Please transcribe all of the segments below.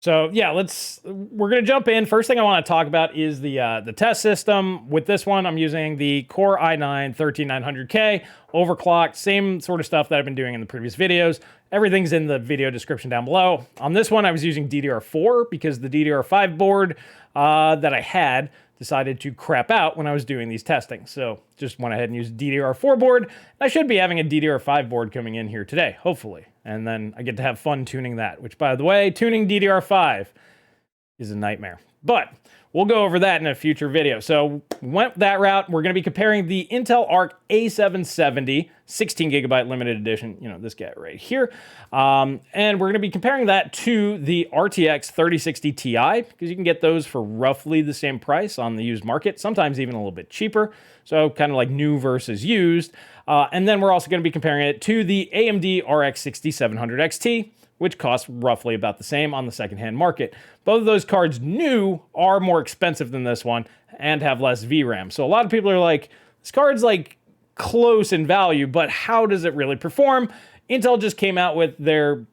So yeah, we're gonna jump in. First thing I want to talk about is the test system. With this one, I'm using the Core i9-13900K, overclocked, same sort of stuff that I've been doing in the previous videos. Everything's in the video description down below. On this one, I was using DDR4 because the DDR5 board that I had decided to crap out when I was doing these testing. So just went ahead and used DDR4 board. I should be having a DDR5 board coming in here today, hopefully. And then I get to have fun tuning that, which by the way, tuning DDR5 is a nightmare. But we'll go over that in a future video. So went that route. We're going to be comparing the Intel ARC A770, 16 gigabyte limited edition, you know, this guy right here. And we're going to be comparing that to the RTX 3060 Ti, because you can get those for roughly the same price on the used market, sometimes even a little bit cheaper. So kind of like new versus used. And then we're also going to be comparing it to the AMD RX 6700 XT, which costs roughly about the same on the secondhand market. Both of those cards new are more expensive than this one and have less VRAM. So a lot of people are like, this card's like close in value, but how does it really perform? Intel just came out with their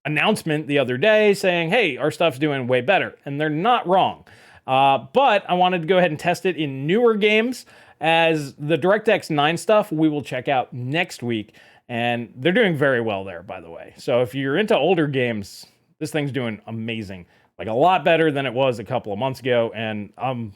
announcement the other day saying, hey, our stuff's doing way better. And they're not wrong. But I wanted to go ahead and test it in newer games, as the DirectX 9 stuff we will check out next week. And they're doing very well there, by the way. So if you're into older games, this thing's doing amazing. Like a lot better than it was a couple of months ago. And I'm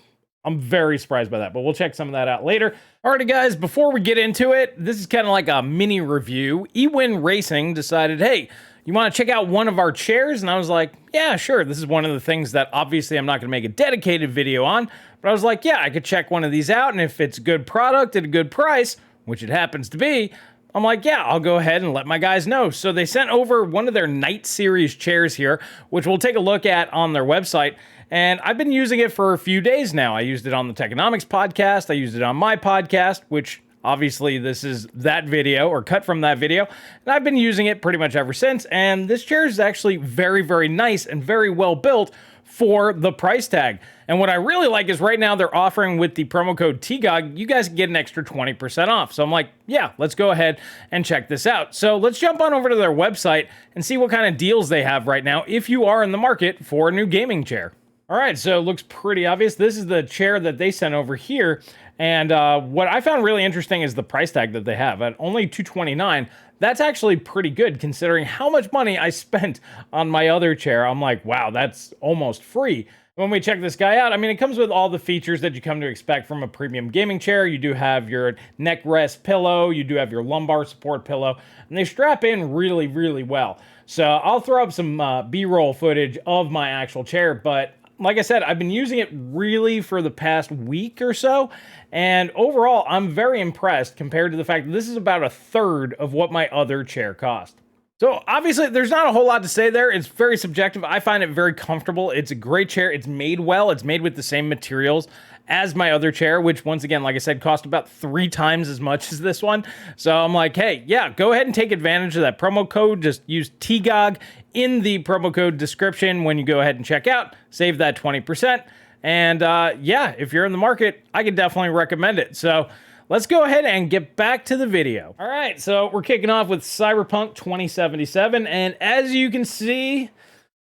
very surprised by that, but we'll check some of that out later. Alrighty guys, before we get into it, this is kind of like a mini review. eWin Racing decided, hey, you want to check out one of our chairs? And I was like, yeah, sure. This is one of the things that obviously I'm not going to make a dedicated video on, but I was like, yeah, I could check one of these out. And if it's good product at a good price, which it happens to be, I'm like, yeah, I'll go ahead and let my guys know. So they sent over one of their Night Series chairs here, which we'll take a look at on their website. And I've been using it for a few days now. I used it on the Techonomics podcast. I used it on my podcast, which obviously this is that video or cut from that video. And I've been using it pretty much ever since. And this chair is actually very, very nice and very well built for the price tag. And what I really like is right now they're offering with the promo code TGOG, you guys can get an extra 20% off. So I'm like, yeah, let's go ahead and check this out. So let's jump on over to their website and see what kind of deals they have right now if you are in the market for a new gaming chair. All right, so it looks pretty obvious. This is the chair that they sent over here. And what I found really interesting is the price tag that they have at only $229. That's actually pretty good considering how much money I spent on my other chair. I'm like, wow, that's almost free. When we check this guy out, I mean, it comes with all the features that you come to expect from a premium gaming chair. You do have your neck rest pillow, you do have your lumbar support pillow, and they strap in really, really well. So I'll throw up some B-roll footage of my actual chair, but like I said, I've been using it really for the past week or so, and overall, I'm very impressed compared to the fact that this is about a third of what my other chair cost. So obviously, there's not a whole lot to say there. It's very subjective. I find it very comfortable. It's a great chair. It's made well. It's made with the same materials as my other chair, which once again, like I said, cost about 3 times as much as this one. So I'm like, hey, yeah, go ahead and take advantage of that promo code. Just use TGOG in the promo code description when you go ahead and check out. Save that 20%. And yeah, if you're in the market, I could definitely recommend it. So let's go ahead and get back to the video. All right, so we're kicking off with Cyberpunk 2077. And as you can see,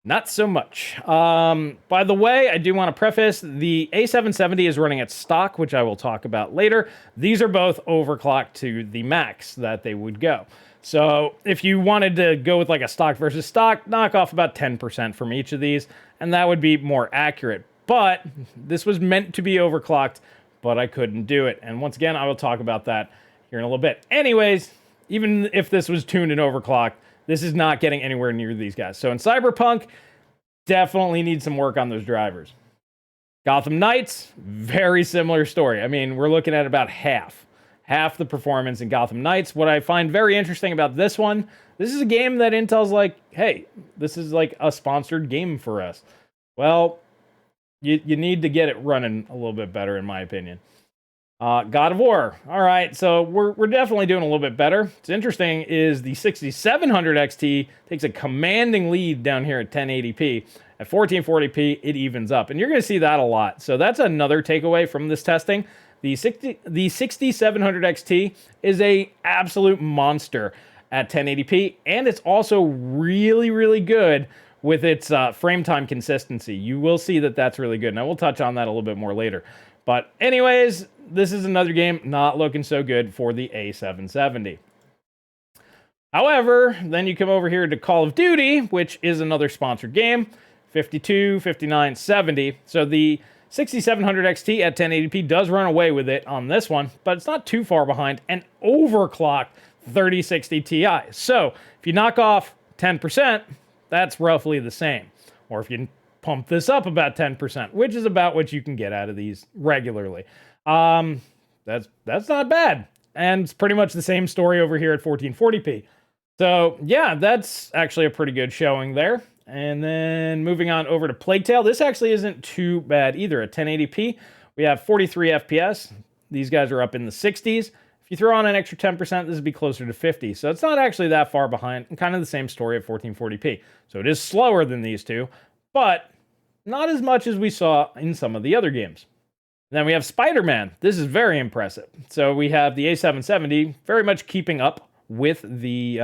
not so much. By the way, I do want to preface, the A770 is running at stock, which I will talk about later. These are both overclocked to the max that they would go. So if you wanted to go with like a stock versus stock, knock off about 10% from each of these, and that would be more accurate. But this was meant to be overclocked, but I couldn't do it. And once again, I will talk about that here in a little bit. Anyways, even if this was tuned and overclocked, this is not getting anywhere near these guys. So in Cyberpunk, definitely need some work on those drivers. Gotham Knights, very similar story. I mean, we're looking at about half the performance in Gotham Knights. What I find very interesting about this one, this is a game that Intel's like, hey, this is like a sponsored game for us. Well, you need to get it running a little bit better, in my opinion. God of War. All right, so we're definitely doing a little bit better. What's interesting is the 6700 XT takes a commanding lead down here at 1080p. At 1440p, it evens up, and you're going to see that a lot. So that's another takeaway from this testing. The 6700 XT is a absolute monster at 1080p, and it's also really, really good with its frame time consistency. You will see that that's really good, and I will touch on that a little bit more later. But anyways, this is another game not looking so good for the A770. However, then you come over here to Call of Duty, which is another sponsored game, 52, 59, 70. So the 6700 XT at 1080p does run away with it on this one, but it's not too far behind an overclocked 3060 Ti. So if you knock off 10%, that's roughly the same. Or if you pump this up about 10%, which is about what you can get out of these regularly. That's not bad. And it's pretty much the same story over here at 1440p. So yeah, that's actually a pretty good showing there. And then moving on over to Plague Tale, this actually isn't too bad either. At 1080p, we have 43 FPS. These guys are up in the 60s. If you throw on an extra 10%, this would be closer to 50. So it's not actually that far behind, and kind of the same story at 1440p. So it is slower than these two, but not as much as we saw in some of the other games. Then we have Spider-Man. This is very impressive. So we have the A770 very much keeping up with the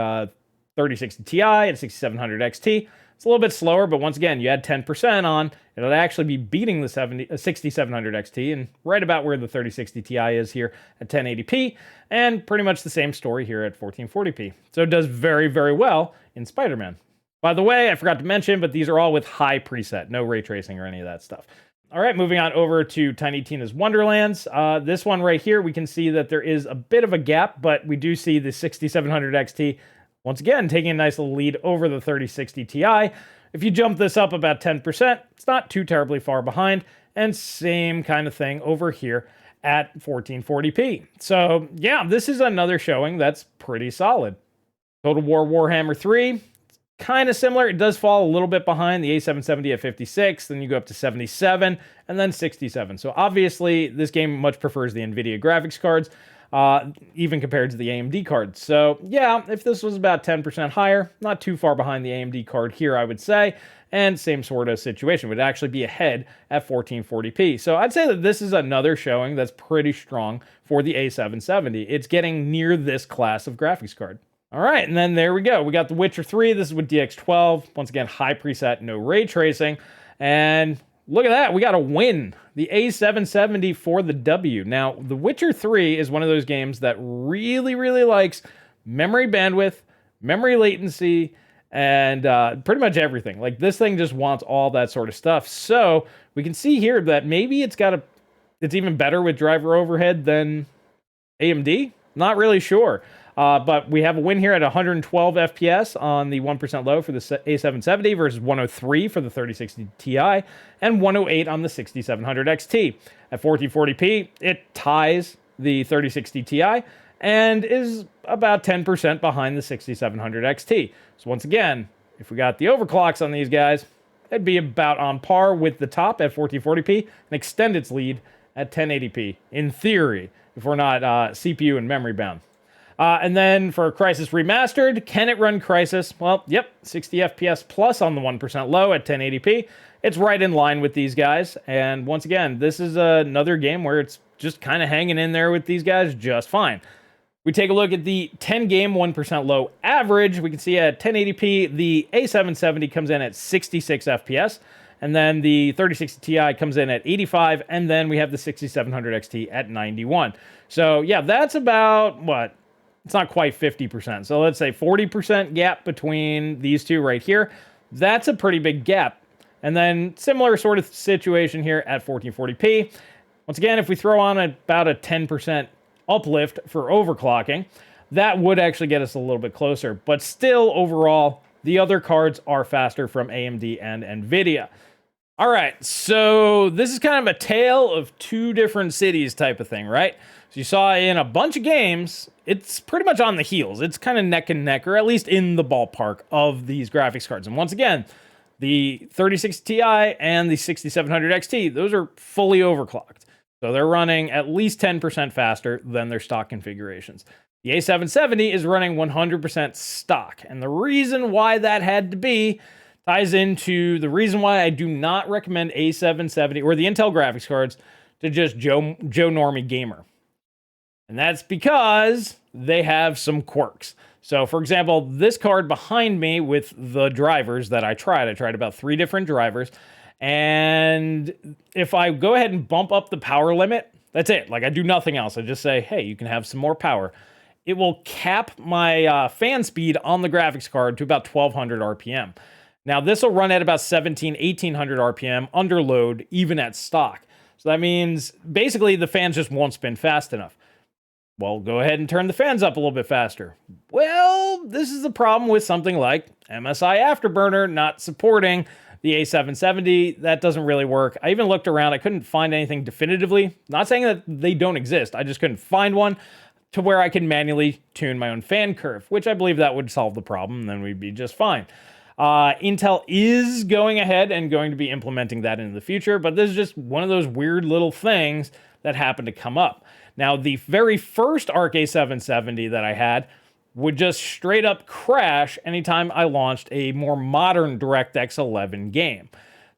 3060 Ti and 6700 XT. It's a little bit slower, but once again, you add 10% on, it'll actually be beating the 6700 XT and right about where the 3060 Ti is here at 1080p, and pretty much the same story here at 1440p. So it does very, very well in Spider-Man. By the way, I forgot to mention, but these are all with high preset, no ray tracing or any of that stuff. All right, moving on over to Tiny Tina's Wonderlands. This one right here, we can see that there is a bit of a gap, but we do see the 6700 XT, once again, taking a nice little lead over the 3060 Ti. If you jump this up about 10%, it's not too terribly far behind, and same kind of thing over here at 1440p. So yeah, this is another showing that's pretty solid. Total War Warhammer 3, kind of similar. It does fall a little bit behind the A770 at 56, then you go up to 77, and then 67. So obviously, this game much prefers the Nvidia graphics cards, even compared to the AMD cards. So yeah, if this was about 10% higher, not too far behind the AMD card here, I would say, and same sort of situation, would actually be ahead at 1440p. So I'd say that this is another showing that's pretty strong for the A770. It's getting near this class of graphics card. All right, and then there we go. We got The Witcher 3. This is with DX12. Once again, high preset, no ray tracing. And look at that. We got a win. The A770 for the W. Now, The Witcher 3 is one of those games that really, really likes memory bandwidth, memory latency, and pretty much everything. Like, this thing just wants all that sort of stuff. So we can see here that maybe it's even better with driver overhead than AMD. Not really sure. But we have a win here at 112 FPS on the 1% low for the A770 versus 103 for the 3060 Ti and 108 on the 6700 XT. At 1440p, it ties the 3060 Ti and is about 10% behind the 6700 XT. So once again, if we got the overclocks on these guys, it'd be about on par with the top at 1440p and extend its lead at 1080p, in theory, if we're not CPU and memory bound. And then for Crysis Remastered, can it run Crysis? Well, yep, 60 FPS plus on the 1% low at 1080p. It's right in line with these guys. And once again, this is another game where it's just kind of hanging in there with these guys just fine. We take a look at the 10-game 1% low average. We can see at 1080p, the A770 comes in at 66 FPS. And then the 3060 Ti comes in at 85. And then we have the 6700 XT at 91. So yeah, that's about, what? It's not quite 50%. So let's say 40% gap between these two right here. That's a pretty big gap. And then similar sort of situation here at 1440p. Once again, if we throw on about a 10% uplift for overclocking, that would actually get us a little bit closer. But still, overall, the other cards are faster from AMD and Nvidia. All right, so this is kind of a tale of two different cities type of thing, right? So you saw in a bunch of games, it's pretty much on the heels. It's kind of neck and neck, or at least in the ballpark of these graphics cards. And once again, the 3060 Ti and the 6700 XT, those are fully overclocked. So they're running at least 10% faster than their stock configurations. The A770 is running 100% stock. And the reason why that had to be ties into the reason why I do not recommend A770 or the Intel graphics cards to just Joe Normie gamer. And that's because they have some quirks. So for example, this card behind me with the drivers that I tried about 3 different drivers. And if I go ahead and bump up the power limit, that's it. Like I do nothing else. I just say, hey, you can have some more power. It will cap my fan speed on the graphics card to about 1200 RPM. Now this will run at about 1800 RPM under load, even at stock. So that means basically the fans just won't spin fast enough. Well, go ahead and turn the fans up a little bit faster. Well, this is the problem with something like MSI Afterburner not supporting the A770. That doesn't really work. I even looked around. I couldn't find anything definitively. Not saying that they don't exist. I just couldn't find one to where I can manually tune my own fan curve, which I believe that would solve the problem, and then we'd be just fine. Intel is going ahead and going to be implementing that into the future, but this is just one of those weird little things that happened to come up. Now, the very first ARC A770 that I had would just straight up crash anytime I launched a more modern DirectX 11 game.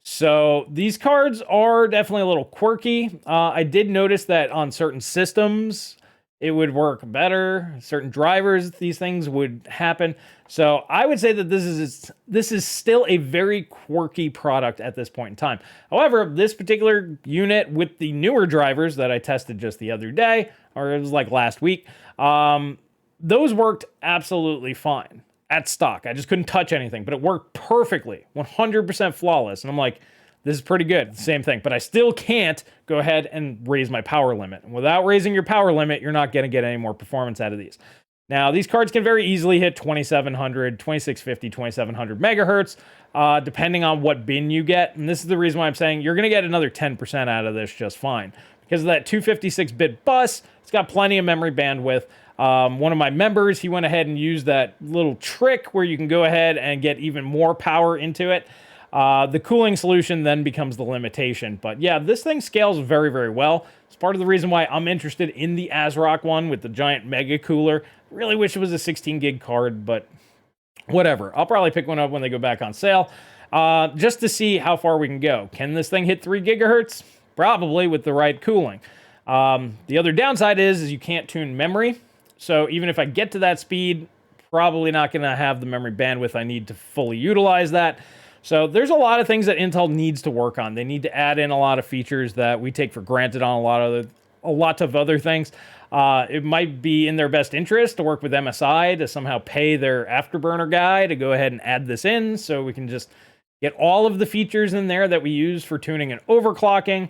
So these cards are definitely a little quirky. I did notice that on certain systems, it would work better. Certain drivers, these things would happen. So I would say that this is still a very quirky product at this point in time. However, this particular unit with the newer drivers that I tested just the other day, or it was like last week, those worked absolutely fine at stock. I just couldn't touch anything, but it worked perfectly, 100% flawless. And I'm like, this is pretty good. Same thing, but I still can't go ahead and raise my power limit. And without raising your power limit, you're not going to get any more performance out of these. Now, these cards can very easily hit 2700, 2650, 2700 megahertz, depending on what bin you get. And this is the reason why I'm saying you're going to get another 10% out of this just fine. Because of that 256-bit bus, it's got plenty of memory bandwidth. One of my members, he went ahead and used that little trick where you can go ahead and get even more power into it. The cooling solution then becomes the limitation. But yeah, this thing scales very, very well. It's part of the reason why I'm interested in the ASRock one with the giant mega cooler. Really wish it was a 16 gig card, but whatever. I'll probably pick one up when they go back on sale, just to see how far we can go. Can this thing hit 3 gigahertz? Probably, with the right cooling. The other downside is you can't tune memory. So even if I get to that speed, probably not going to have the memory bandwidth I need to fully utilize that. So there's a lot of things that Intel needs to work on. They need to add in a lot of features that we take for granted on a lot of other things. It might be in their best interest to work with MSI to somehow pay their Afterburner guy to go ahead and add this in, so we can just get all of the features in there that we use for tuning and overclocking,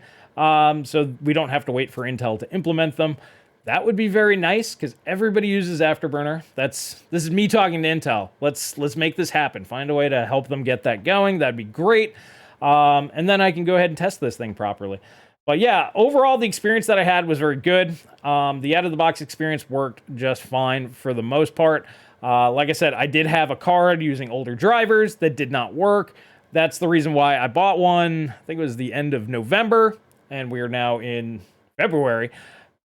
so we don't have to wait for Intel to implement them. That would be very nice, because everybody uses Afterburner. This is me talking to Intel. Let's make this happen. Find a way to help them get that going. That'd be great. And then I can go ahead and test this thing properly. But yeah, overall, the experience that I had was very good. The out-of-the-box experience worked just fine for the most part. Like I said, I did have a card using older drivers that did not work. That's the reason why I bought one. I think it was the end of November, and we are now in February.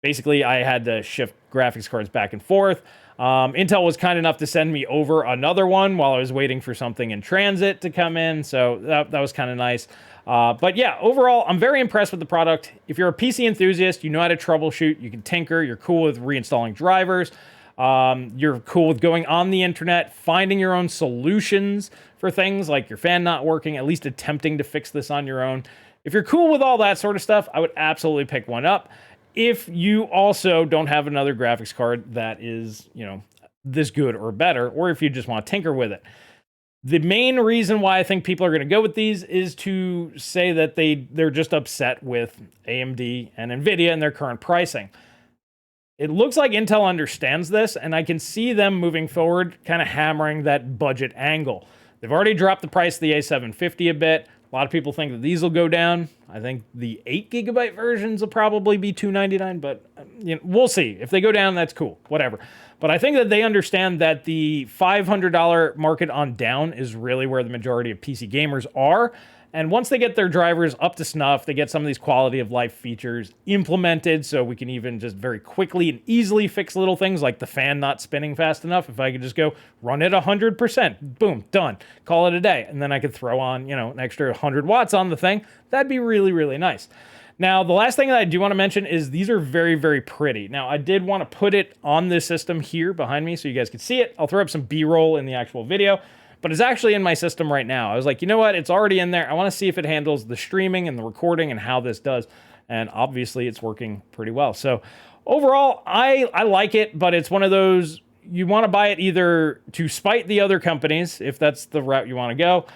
Basically, I had to shift graphics cards back and forth. Intel was kind enough to send me over another one while I was waiting for something in transit to come in, so that was kind of nice. But yeah, overall, I'm very impressed with the product. If you're a PC enthusiast, you know how to troubleshoot, you can tinker, you're cool with reinstalling drivers, you're cool with going on the internet, finding your own solutions for things like your fan not working, at least attempting to fix this on your own. If you're cool with all that sort of stuff, I would absolutely pick one up. If you also don't have another graphics card that is, this good or better, or if you just want to tinker with it. The main reason why I think people are going to go with these is to say that they're just upset with AMD and Nvidia and their current pricing. It looks like Intel understands this, and I can see them moving forward, kind of hammering that budget angle. They've already dropped the price of the A750 a bit. A lot of people think that these will go down. I think the 8GB versions will probably be $299, but we'll see. If they go down, that's cool, whatever. But I think that they understand that the $500 market on down is really where the majority of PC gamers are. And once they get their drivers up to snuff, they get some of these quality of life features implemented, so we can even just very quickly and easily fix little things like the fan not spinning fast enough. If I could just go run it 100%, boom, done, call it a day. And then I could throw on, an extra 100 watts on the thing. That'd be really, really nice. Now, the last thing that I do want to mention is these are very, very pretty. Now, I did want to put it on this system here behind me so you guys can see it. I'll throw up some B-roll in the actual video, but it's actually in my system right now. I was like, you know what? It's already in there. I want to see if it handles the streaming and the recording and how this does. And obviously, it's working pretty well. So overall, I like it, but it's one of those, you want to buy it either to spite the other companies, if that's the route you want to go,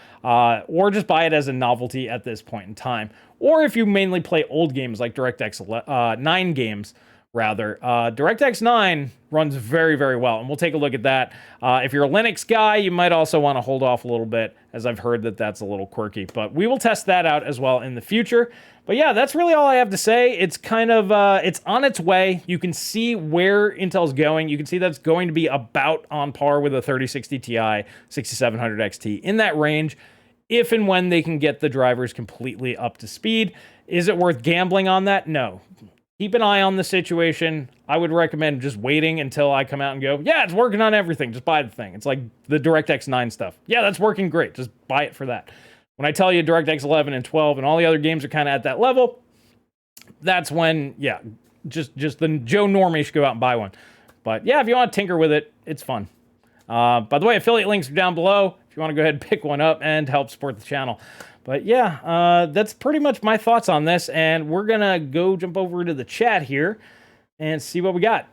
or just buy it as a novelty at this point in time. Or if you mainly play old games like DirectX 9 games, rather. DirectX 9 runs very, very well, and we'll take a look at that. If you're a Linux guy, you might also want to hold off a little bit, as I've heard that that's a little quirky, but we will test that out as well in the future. But yeah, that's really all I have to say. It's kind of, it's on its way. You can see where Intel's going. You can see that's going to be about on par with a 3060 Ti, 6700 XT, in that range, if and when they can get the drivers completely up to speed. Is it worth gambling on that? No. Keep an eye on the situation. I would recommend just waiting until I come out and go, yeah, it's working on everything. Just buy the thing. It's like the DirectX 9 stuff. Yeah, that's working great. Just buy it for that. When I tell you DirectX 11 and 12 and all the other games are kind of at that level, that's when, yeah, just the Joe Normie should go out and buy one. But yeah, if you want to tinker with it, it's fun. By the way, affiliate links are down below if you want to go ahead and pick one up and help support the channel. But yeah, that's pretty much my thoughts on this, and we're gonna go jump over to the chat here and see what we got.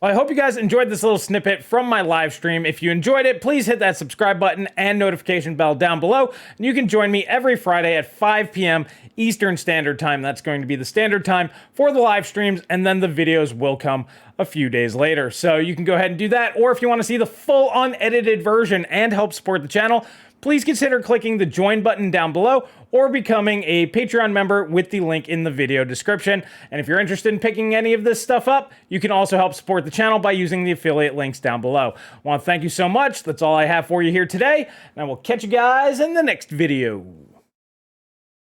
Well, I hope you guys enjoyed this little snippet from my live stream. If you enjoyed it, please hit that subscribe button and notification bell down below. And you can join me every Friday at 5 p.m. Eastern Standard Time. That's going to be the standard time for the live streams, and then the videos will come a few days later. So you can go ahead and do that, or if you want to see the full unedited version and help support the channel, please consider clicking the join button down below or becoming a Patreon member with the link in the video description. And if you're interested in picking any of this stuff up, you can also help support the channel by using the affiliate links down below. I want to thank you so much. That's all I have for you here today, and I will catch you guys in the next video.